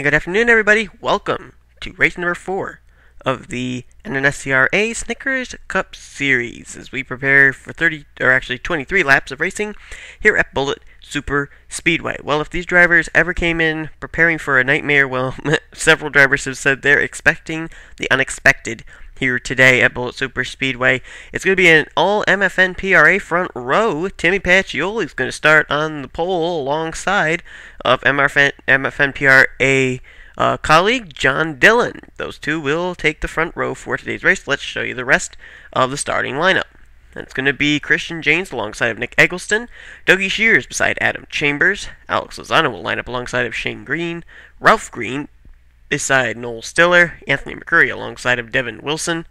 And good afternoon, everybody. Welcome to race number 4 of the NNSCRA Snickers Cup Series as we prepare for 23 laps of racing here at Bullitt Super Speedway. Well, if these drivers ever came in preparing for a nightmare, well, several drivers have said they're expecting the unexpected here today at Bullitt Super Speedway. It's going to be an all MFN PRA front row. Timmy Pacioli is going to start on the pole alongside of MFN PRA colleague John Dillon. Those two will take the front row for today's race. Let's show you the rest of the starting lineup. And it's going to be Christian James alongside of Nick Eggleston, Dougie Shears beside Adam Chambers, Alex Lozano will line up alongside of Shane Green, Ralph Green beside Noel Stiller, Anthony McCurry alongside of Devin Wilson,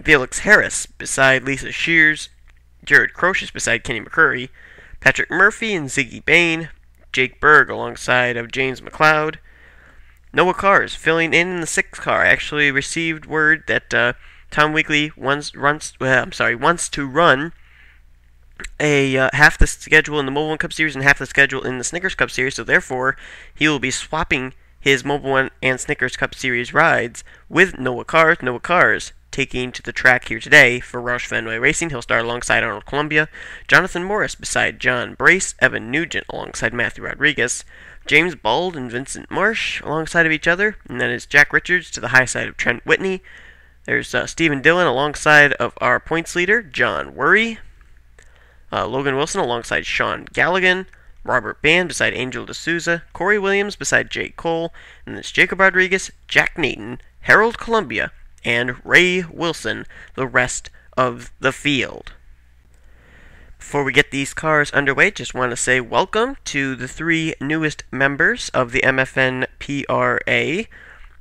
Felix Harris beside Lisa Shears, Jared Crocious beside Kenny McCurry, Patrick Murphy and Ziggy Bain, Jake Berg alongside of James McLeod, Noah Cars filling in the 6th car. I actually received word that Tom Weekly wants to run a half the schedule in the Mobile One Cup Series and half the schedule in the Snickers Cup Series, so therefore he will be swapping his Mobile One and Snickers Cup Series rides with Noah Cars. Noah Cars taking to the track here today for Roush Fenway Racing. He'll start alongside Arnold Columbia, Jonathan Morris beside John Brace, Evan Nugent alongside Matthew Rodriguez, James Bald and Vincent Marsh alongside of each other, and then it's Jack Richards to the high side of Trent Whitney. There's Stephen Dillon alongside of our points leader, John Worry, Logan Wilson alongside Sean Galligan, Robert Band beside Angel D'Souza, Corey Williams beside Jake Cole, and it's Jacob Rodriguez, Jack Naton, Harold Columbia, and Ray Wilson, the rest of the field. Before we get these cars underway, just want to say welcome to the 3 newest members of the MFN PRA.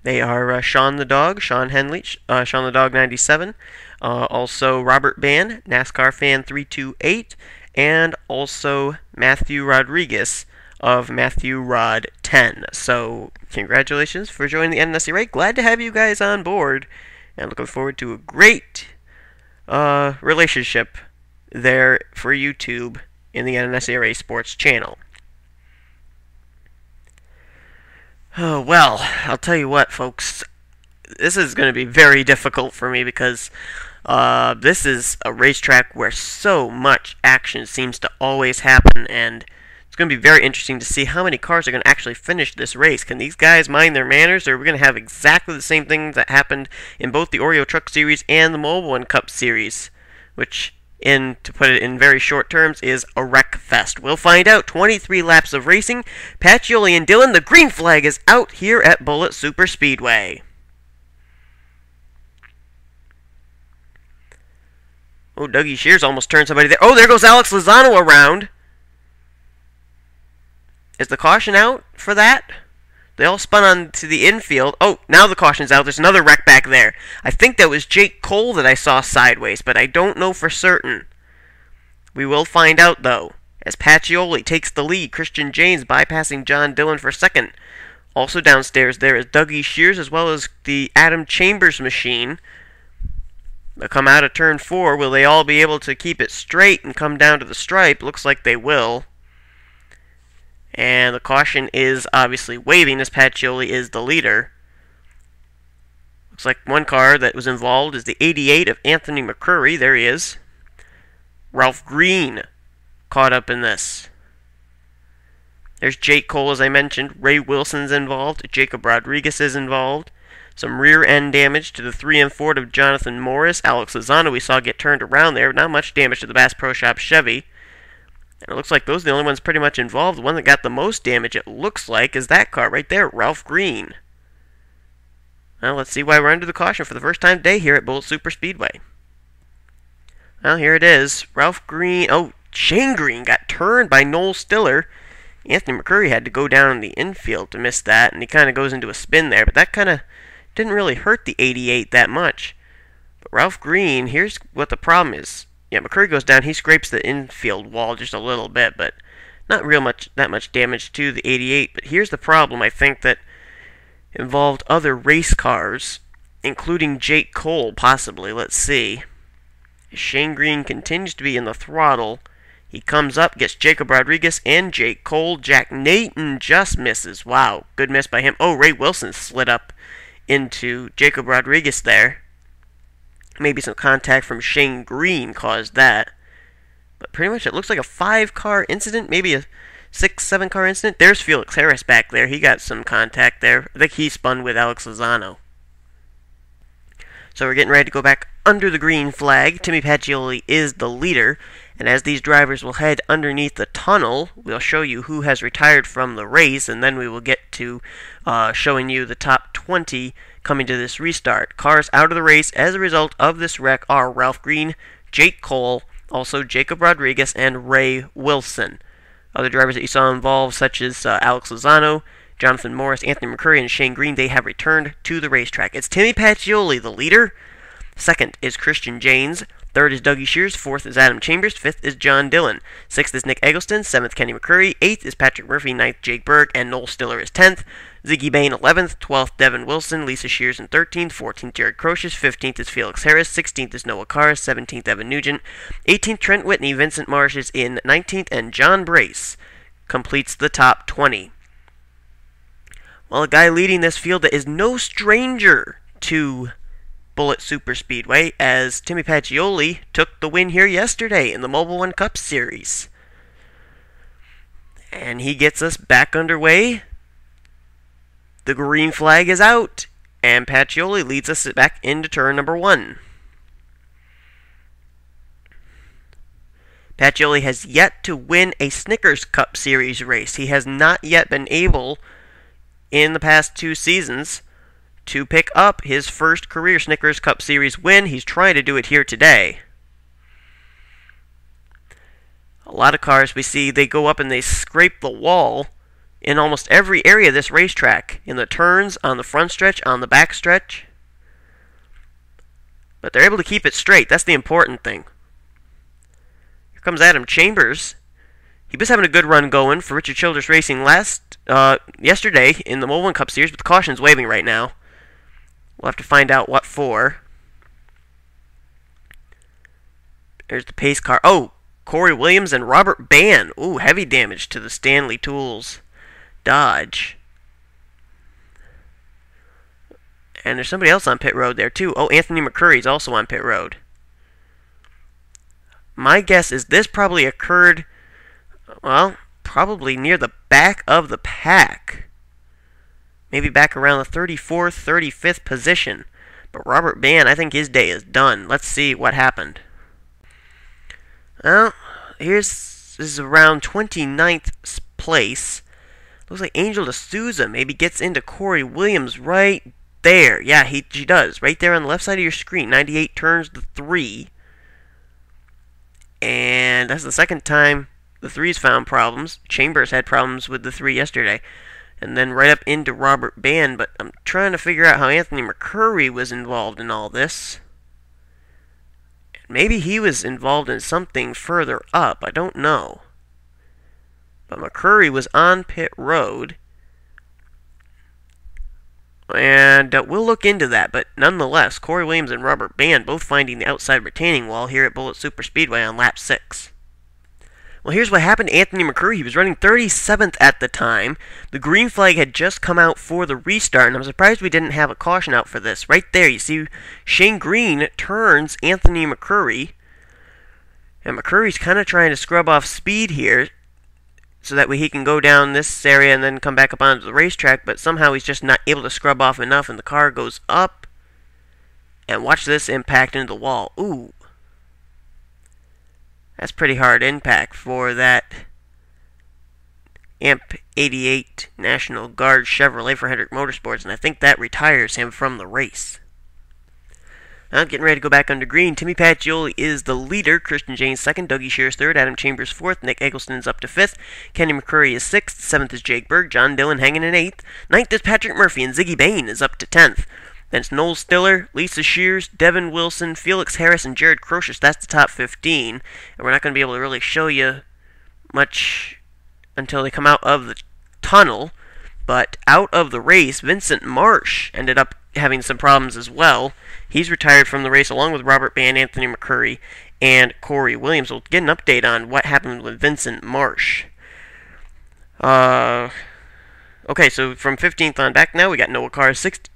They are Sean the Dog, Sean Henley, Sean the Dog 97, also Robert Band, NASCAR Fan 328, and also Matthew Rodriguez of Matthew Rod 10. So, congratulations for joining the NNSCRA. Glad to have you guys on board, and looking forward to a great relationship there for YouTube in the NNSCRA Sports channel. Oh, well, I'll tell you what, folks. This is going to be very difficult for me because this is a racetrack where so much action seems to always happen, and it's going to be very interesting to see how many cars are going to actually finish this race. Can these guys mind their manners, or are we going to have exactly the same thing that happened in both the Oreo Truck Series and the Mobile One Cup Series, which, to put it in very short terms, is a wreck fest. We'll find out. 23 laps of racing. Pacioli and Dillon, the green flag is out here at Bullitt Super Speedway. Oh, Dougie Shears almost turned somebody there. Oh, there goes Alex Lozano around. Is the caution out for that? They all spun on to the infield. Oh, now the caution's out. There's another wreck back there. I think that was Jake Cole that I saw sideways, but I don't know for certain. We will find out, though, as Pacioli takes the lead. Christian James bypassing John Dillon for second. Also downstairs there is Dougie Shears, as well as the Adam Chambers machine. They'll come out of turn 4. Will they all be able to keep it straight and come down to the stripe? Looks like they will. And the caution is obviously waving as Pacioli is the leader. Looks like one car that was involved is the 88 of Anthony McCurry. There he is. Ralph Green caught up in this. There's Jake Cole, as I mentioned. Ray Wilson's involved. Jacob Rodriguez is involved. Some rear end damage to the 3 and Ford of Jonathan Morris. Alex Lozano we saw get turned around there. Not much damage to the Bass Pro Shop Chevy. And it looks like those are the only ones pretty much involved. The one that got the most damage, it looks like, is that car right there, Ralph Green. Well, let's see why we're under the caution for the first time today here at Bullitt Super Speedway. Well, here it is. Ralph Green. Oh, Shane Green got turned by Noel Stiller. Anthony McCurry had to go down in the infield to miss that, and he kind of goes into a spin there. But that kind of didn't really hurt the 88 that much. But Ralph Green, here's what the problem is. Yeah, McCurry goes down. He scrapes the infield wall just a little bit, but not that much damage to the 88. But here's the problem, I think, that involved other race cars, including Jake Cole, possibly. Let's see. Shane Green continues to be in the throttle. He comes up, gets Jacob Rodriguez and Jake Cole. Jack Nathan just misses. Wow, good miss by him. Oh, Ray Wilson slid up into Jacob Rodriguez there. Maybe some contact from Shane Green caused that. But pretty much it looks like a 5-car incident, maybe a 6-7 car incident. There's Felix Harris back there. He got some contact there. I think he spun with Alex Lozano. So we're getting ready to go back under the green flag. Timmy Pacioli is the leader. And as these drivers will head underneath the tunnel, we'll show you who has retired from the race, and then we will get to showing you the top 20 coming to this restart. Cars out of the race as a result of this wreck are Ralph Green, Jake Cole, also Jacob Rodriguez, and Ray Wilson. Other drivers that you saw involved, such as Alex Lozano, Jonathan Morris, Anthony McCurry, and Shane Green, they have returned to the racetrack. It's Timmy Pacioli, the leader. Second is Christian Janes. Third is Dougie Shears. Fourth is Adam Chambers. Fifth is John Dillon. Sixth is Nick Eggleston. Seventh, Kenny McCurry. Eighth is Patrick Murphy. Ninth, Jake Berg. And Noel Stiller is 10th. Ziggy Bain, 11th. 12th, Devin Wilson. Lisa Shears in 13th. 14th, Jared Crocious. 15th is Felix Harris. 16th is Noah Carr. 17th, Evan Nugent. 18th, Trent Whitney. Vincent Marsh is in 19th. And John Brace completes the top 20. Well, a guy leading this field that is no stranger to Bullitt Superspeedway, as Timmy Pacioli took the win here yesterday in the Mobile One Cup Series. And he gets us back underway. The green flag is out, and Pacioli leads us back into turn number 1. Pacioli has yet to win a Snickers Cup Series race. He has not yet been able, in the past 2 seasons, to pick up his first career Snickers Cup Series win. He's trying to do it here today. A lot of cars we see, they go up and they scrape the wall in almost every area of this racetrack. In the turns, on the front stretch, on the back stretch. But they're able to keep it straight. That's the important thing. Here comes Adam Chambers. He was having a good run going for Richard Childress Racing yesterday in the Mobile One Cup Series, but the caution's waving right now. We'll have to find out what for. There's the pace car. Oh, Corey Williams and Robert Bann. Ooh, heavy damage to the Stanley Tools Dodge. And there's somebody else on pit road there, too. Oh, Anthony McCurry's also on pit road. My guess is this probably occurred, well, probably near the back of the pack. Maybe back around the 34th, 35th position. But Robert Bann, I think his day is done. Let's see what happened. Well, this is around 29th place. Looks like Angel D'Souza maybe gets into Corey Williams right there. Yeah, she does. Right there on the left side of your screen. 98 turns the 3. And that's the second time the 3's found problems. Chambers had problems with the 3 yesterday. And then right up into Robert Bann, but I'm trying to figure out how Anthony McCurry was involved in all this. Maybe he was involved in something further up, I don't know. But McCurry was on pit road. And we'll look into that, but nonetheless, Corey Williams and Robert Bann both finding the outside retaining wall here at Bullitt Superspeedway on lap 6. Well, here's what happened to Anthony McCurry. He was running 37th at the time. The green flag had just come out for the restart, and I'm surprised we didn't have a caution out for this. Right there, you see Shane Green turns Anthony McCurry, and McCurry's kind of trying to scrub off speed here so that way he can go down this area and then come back up onto the racetrack, but somehow he's just not able to scrub off enough, and the car goes up, and watch this impact into the wall. Ooh. That's pretty hard impact for that AMP 88 National Guard Chevrolet for Hendrick Motorsports, and I think that retires him from the race. Now getting ready to go back under green. Timmy Pacioli is the leader. Christian Janes second. Dougie Shears third. Adam Chambers fourth. Nick Eggleston is up to fifth. Kenny McCurry is sixth. Seventh is Jake Berg. John Dillon hanging in eighth. Ninth is Patrick Murphy, and Ziggy Bain is up to 10th. Then it's Noel Stiller, Lisa Shears, Devin Wilson, Felix Harris, and Jared Crocious. That's the top 15. And we're not going to be able to really show you much until they come out of the tunnel. But out of the race, Vincent Marsh ended up having some problems as well. He's retired from the race along with Robert Bann, Anthony McCurry, and Corey Williams. We'll get an update on what happened with Vincent Marsh. Okay, so from 15th on back now, we got Noah Carr 16th.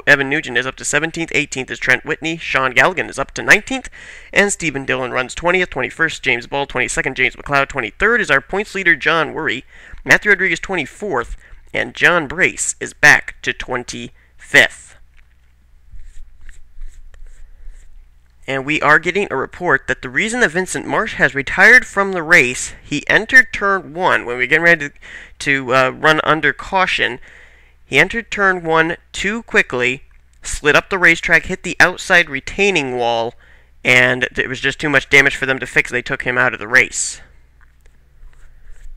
Evan Nugent is up to 17th. 18th is Trent Whitney. Sean Galligan is up to 19th. And Stephen Dillon runs 20th. 21st, James Ball. 22nd, James McLeod. 23rd is our points leader, John Worry. Matthew Rodriguez, 24th. And John Brace is back to 25th. And we are getting a report that the reason that Vincent Marsh has retired from the race, he entered turn 1 when we were getting ready to run under caution. He entered turn 1 too quickly, slid up the racetrack, hit the outside retaining wall, and it was just too much damage for them to fix. They took him out of the race.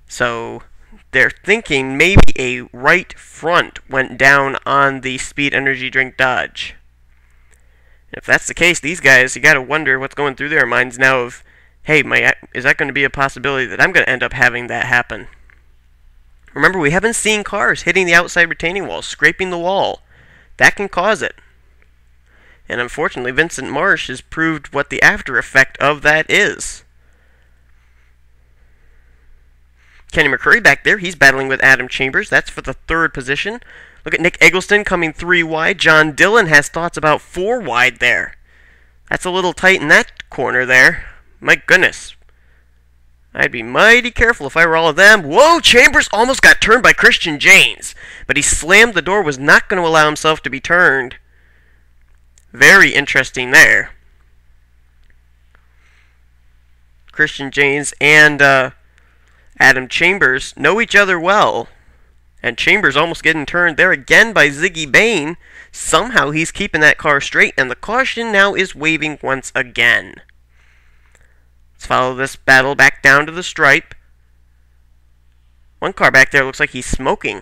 So they're thinking maybe a right front went down on the Speed Energy Drink Dodge. If that's the case, these guys, you got to wonder what's going through their minds now of, hey, is that going to be a possibility that I'm going to end up having that happen? Remember, we haven't seen cars hitting the outside retaining wall, scraping the wall. That can cause it. And unfortunately, Vincent Marsh has proved what the after effect of that is. Kenny McCurry back there, he's battling with Adam Chambers. That's for the 3rd position. Look at Nick Eggleston coming 3 wide. John Dillon has thoughts about 4 wide there. That's a little tight in that corner there. My goodness. I'd be mighty careful if I were all of them. Whoa, Chambers almost got turned by Christian James. But he slammed the door, was not going to allow himself to be turned. Very interesting there. Christian James and Adam Chambers know each other well. And Chambers almost getting turned there again by Ziggy Bain. Somehow he's keeping that car straight, and the caution now is waving once again. Let's follow this battle back down to the stripe. One car back there looks like he's smoking.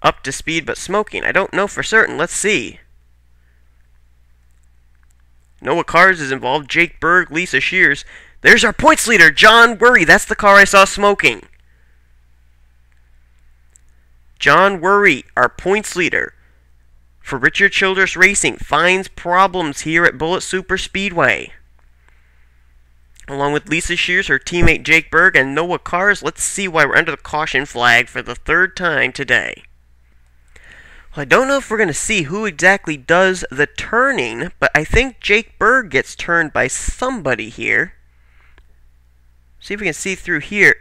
Up to speed, but smoking. I don't know for certain. Let's see. Noah Cars is involved. Jake Berg, Lisa Shears. There's our points leader, John Worry. That's the car I saw smoking. John Worry, our points leader for Richard Childress Racing, finds problems here at Bullitt Super Speedway. Along with Lisa Shears, her teammate Jake Berg, and Noah Cars, let's see why we're under the caution flag for the 3rd time today. Well, I don't know if we're going to see who exactly does the turning, but I think Jake Berg gets turned by somebody here. See if we can see through here.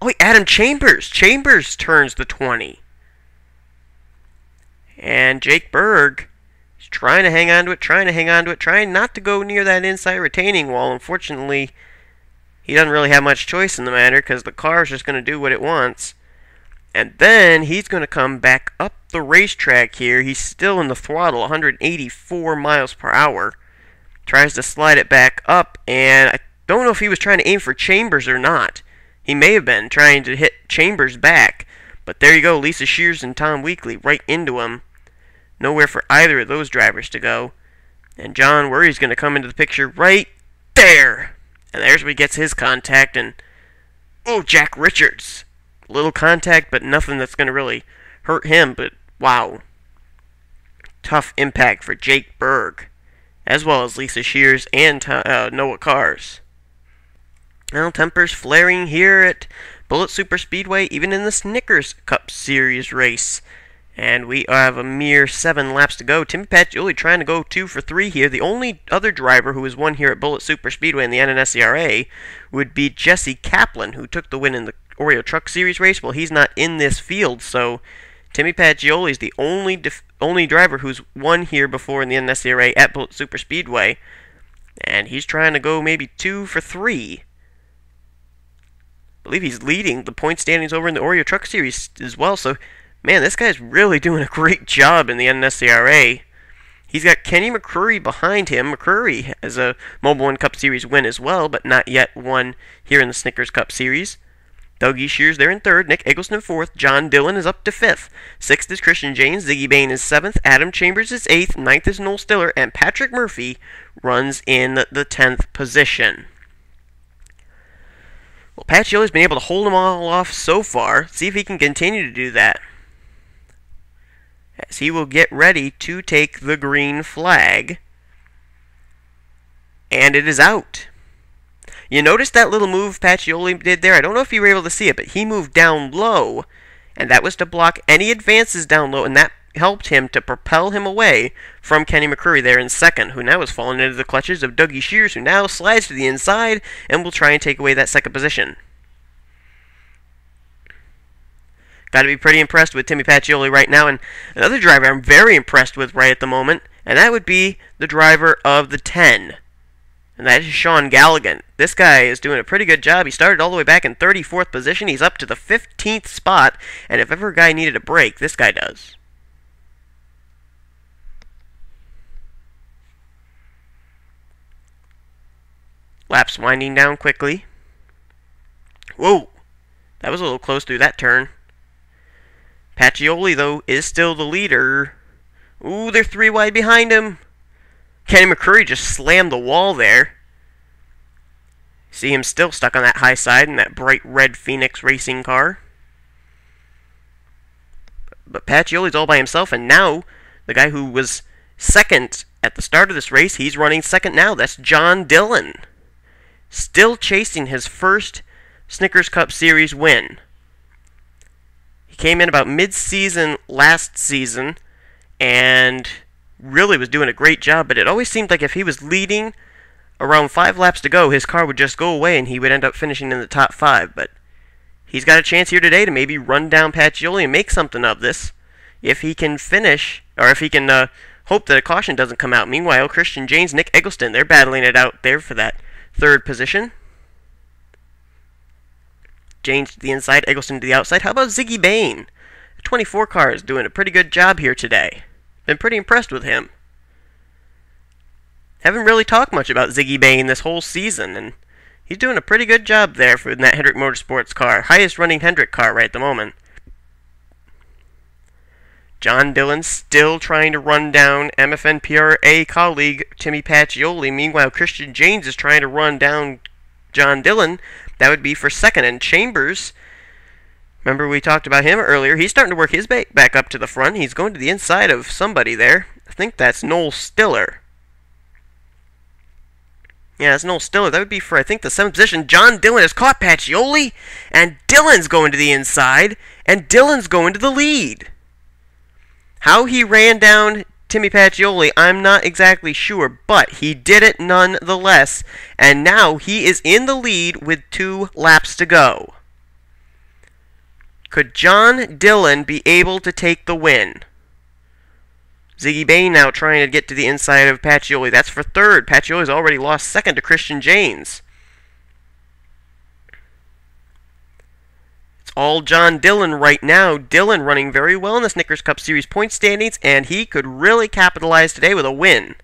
Oh, wait, Adam Chambers. Chambers turns the 20. And Jake Berg is trying to hang on to it, trying not to go near that inside retaining wall. Unfortunately, he doesn't really have much choice in the matter because the car is just going to do what it wants. And then he's going to come back up the racetrack here. He's still in the throttle, 184 miles per hour. Tries to slide it back up, and I don't know if he was trying to aim for Chambers or not. He may have been trying to hit Chambers back. But there you go, Lisa Shears and Tom Weekly right into him. Nowhere for either of those drivers to go. And John Worry's going to come into the picture right there. And there's where he gets his contact. And, oh, Jack Richards. Little contact, but nothing that's going to really hurt him. But, wow. Tough impact for Jake Berg. As well as Lisa Shears and Noah Cars. Well, tempers flaring here at Bullitt Super Speedway, even in the Snickers Cup Series race. And we have a mere 7 laps to go. Timmy Pacioli trying to go 2 for 3 here. The only other driver who has won here at Bullitt Super Speedway in the NNSCRA would be Jesse Kaplan, who took the win in the Oreo Truck Series race. Well, he's not in this field, so Timmy Pacioli is the only driver who's won here before in the NNSCRA at Bullitt Super Speedway. And he's trying to go maybe 2 for 3. I believe he's leading the point standings over in the Oreo Truck Series as well, so man, this guy's really doing a great job in the NNSCRA. He's got Kenny McCurry behind him. McCurry has a Mobile One Cup Series win as well, but not yet won here in the Snickers Cup Series. Dougie Shears there in 3rd, Nick Eggleston in 4th, John Dillon is up to 5th, 6th is Christian James, Ziggy Bain is 7th, Adam Chambers is 8th, 9th is Noel Stiller, and Patrick Murphy runs in the 10th position. Well, Pacioli's been able to hold them all off so far. See if he can continue to do that, as he will get ready to take the green flag. And it is out. You notice that little move Pacioli did there? I don't know if you were able to see it, but he moved down low, and that was to block any advances down low, and that helped him to propel him away from Kenny McCurry there in second, who now has fallen into the clutches of Dougie Shears, who now slides to the inside and will try and take away that second position. Got to be pretty impressed with Timmy Pacioli right now, and another driver I'm very impressed with right at the moment, and that would be the driver of the 10. And that is Sean Galligan. This guy is doing a pretty good job. He started all the way back in 34th position. He's up to the 15th spot. And if ever a guy needed a break, this guy does. Laps winding down quickly. Whoa! That was a little close through that turn. Pacioli, though, is still the leader. Ooh, they're 3 wide behind him. Kenny McCurry just slammed the wall there. See him still stuck on that high side in that bright red Phoenix racing car. But Pacioli's all by himself, and now the guy who was second at the start of this race, he's running second now. That's John Dillon. Still chasing his first Snickers Cup Series win. He came in about mid-season last season, and really was doing a great job, but it always seemed like if he was leading around 5 laps to go, his car would just go away and he would end up finishing in the top 5. But he's got a chance here today to maybe run down Pacioli and make something of this if he can finish, or if he can hope that a caution doesn't come out. Meanwhile, Christian James, Nick Eggleston, they're battling it out there for that 3rd position. James to the inside, Eggleston to the outside. How about Ziggy Bain? The 24 car is doing a pretty good job here today. Been pretty impressed with him. Haven't really talked much about Ziggy Bain this whole season, and he's doing a pretty good job there for that Hendrick Motorsports car. Highest running Hendrick car right at the moment. John Dillon still trying to run down MFNPRA colleague Timmy Pacioli. Meanwhile, Christian James is trying to run down John Dillon. That would be for second. And Chambers, remember we talked about him earlier, he's starting to work his back up to the front. He's going to the inside of somebody there. I think that's Noel Stiller. Yeah, it's Noel Stiller. That would be for, I think, the 7th position. John Dillon has caught Pacioli, and Dillon's going to the inside, and Dillon's going to the lead. How he ran down Timmy Pacioli, I'm not exactly sure, but he did it nonetheless, and now he is in the lead with 2 laps to go. Could John Dillon be able to take the win? Ziggy Bain now trying to get to the inside of Pacioli. That's for 3rd. Pacioli's already lost 2nd to Christian James. It's all John Dillon right now. Dillon running very well in the Snickers Cup Series point standings, and he could really capitalize today with a win.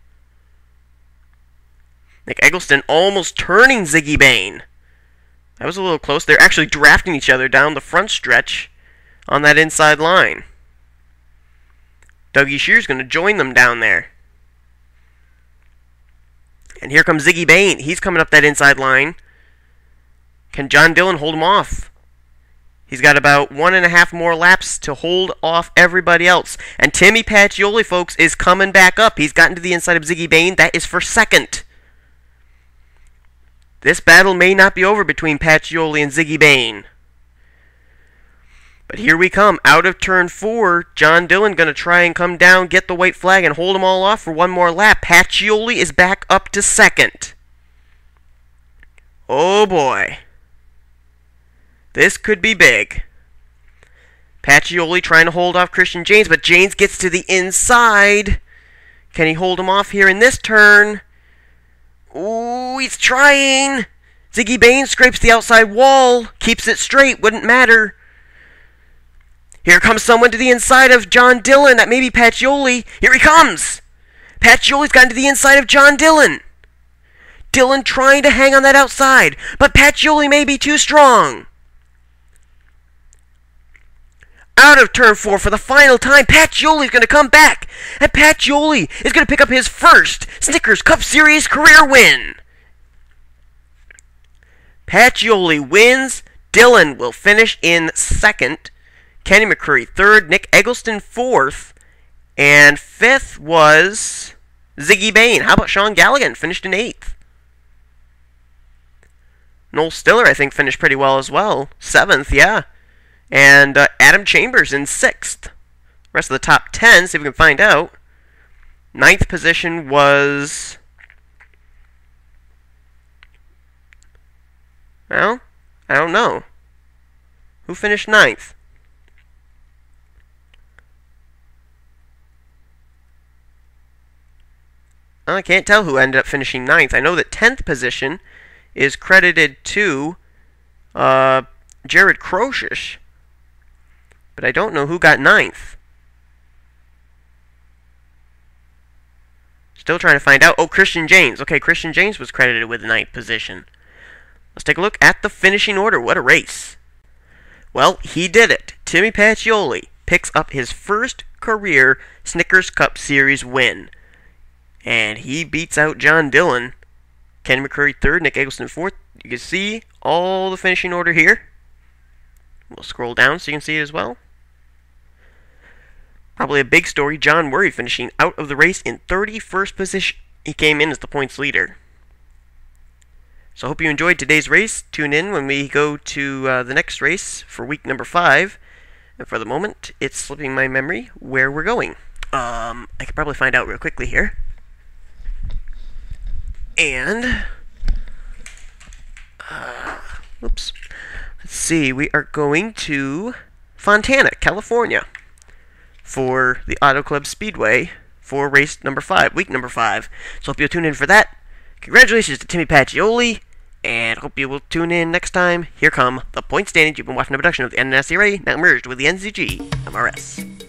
Nick Eggleston almost turning Ziggy Bain. That was a little close. They're actually drafting each other down the front stretch on that inside line. Dougie Shear's going to join them down there. And here comes Ziggy Bain. He's coming up that inside line. Can John Dillon hold him off? He's got about 1.5 more laps to hold off everybody else. And Timmy Pacioli, folks, is coming back up. He's gotten to the inside of Ziggy Bain. That is for 2nd. This battle may not be over between Pacioli and Ziggy Bain. But here we come. Out of turn 4, John Dillon going to try and come down, get the white flag, and hold them all off for 1 more lap. Pacioli is back up to 2nd. Oh boy. This could be big. Pacioli trying to hold off Christian James, but James gets to the inside. Can he hold him off here in this turn? Ooh, he's trying. Ziggy Bain scrapes the outside wall, keeps it straight, wouldn't matter. Here comes someone to the inside of John Dillon. That may be Pacioli. Here he comes. Pacioli's gotten to the inside of John Dillon. Dillon trying to hang on that outside, but Pacioli may be too strong. Out of turn 4 for the final time, Pacioli's going to come back, and Pacioli is going to pick up his first Snickers Cup Series career win. Pacioli wins. Dillon will finish in 2nd. Kenny McCurry 3rd. Nick Eggleston 4th. And 5th was Ziggy Bain. How about Sean Galligan? Finished in 8th. Noel Stiller, I think, finished pretty well as well. 7th, yeah. And Adam Chambers in 6th. Rest of the top 10, see if we can find out. 9th position was... Well, I don't know. Who finished 9th? I can't tell who ended up finishing 9th. I know that 10th position is credited to Jared Kroshish, but I don't know who got 9th. Still trying to find out. Oh, Christian James. Okay, Christian James was credited with the 9th position. Let's take a look at the finishing order. What a race. Well, he did it. Timmy Pacioli picks up his first career Snickers Cup Series win. And he beats out John Dillon. Ken McCurry 3rd, Nick Eggleston 4th. You can see all the finishing order here. We'll scroll down so you can see it as well. Probably a big story, John Murray finishing out of the race in 31st position. He came in as the points leader. So I hope you enjoyed today's race. Tune in when we go to the next race for week number 5. And for the moment, it's slipping my memory where we're going. I could probably find out real quickly here. And, oops. Let's see, we are going to Fontana, California for the Auto Club Speedway for race number 5, week number 5. So hope you'll tune in for that. Congratulations to Timmy Pacioli, and hope you will tune in next time. Here come the point standings. You've been watching a production of the NNSCRA, now merged with the NCG MRS.